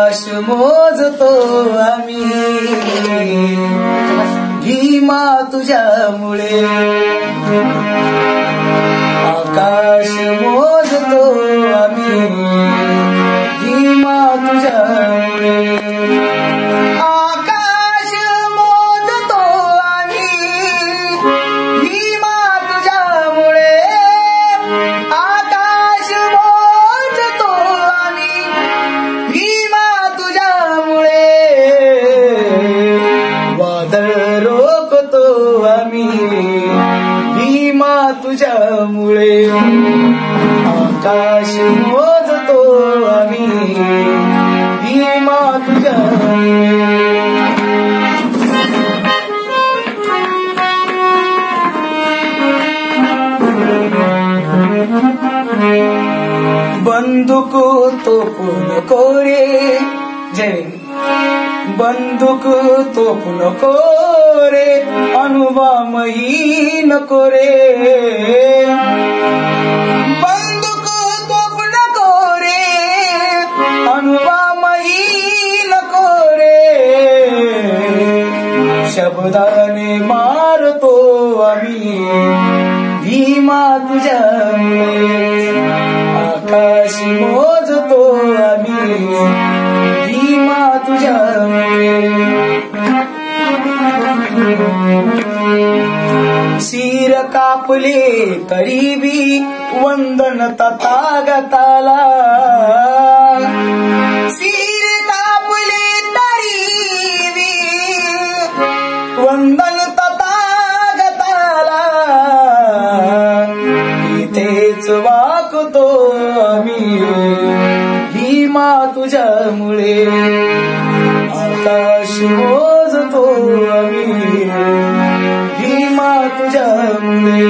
आकाश मोजतो आम्ही भीमा तुझ्यामुळे आकाश मोजतो आम्ही भीमा तुझ्यामुळे आकाश मोजतो आम्ही भीमा तुझ्यामुळे आकाश मोजतो आम्ही भीमा तुझ्यामुळे वादळ रोखतो आम्ही भीमा तुझ्यामुळे आकाश मोजतो आम्ही भीमा तुझ्यामुळे बंदूक तोपून कोरे जय बंदूक तोपून कोरे अनुभवही नको रे बंदूक तोपून कोरे अनुभवही नको रे शब्दाने मारतो आम्ही भीमा तुझ्यामुळे आकाश मोजतो आम्ही भीमा तुझ्यामुळे शिर कापले तरी बी वंदन तथागताला शिर कापले तरी बी वंदन तथागताला इथेच वाकतो आम्ही भीमा तुझ्यामुळे आकाश मोजतो आम्ही भीमा तुझ्यामुळे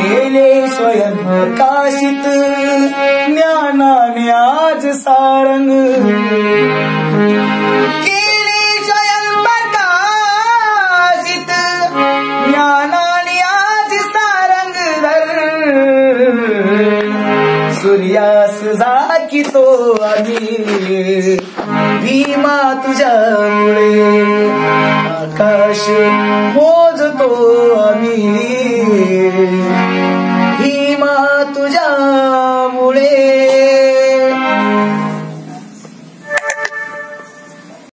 केले स्वयं प्रकाशित ज्ञानाने आज सारंग केले स्वयं प्रकाशित ज्ञानाने आज सारंग सूर्यास झाकितो आम्ही भीमा तुझ्यामुळे आकाश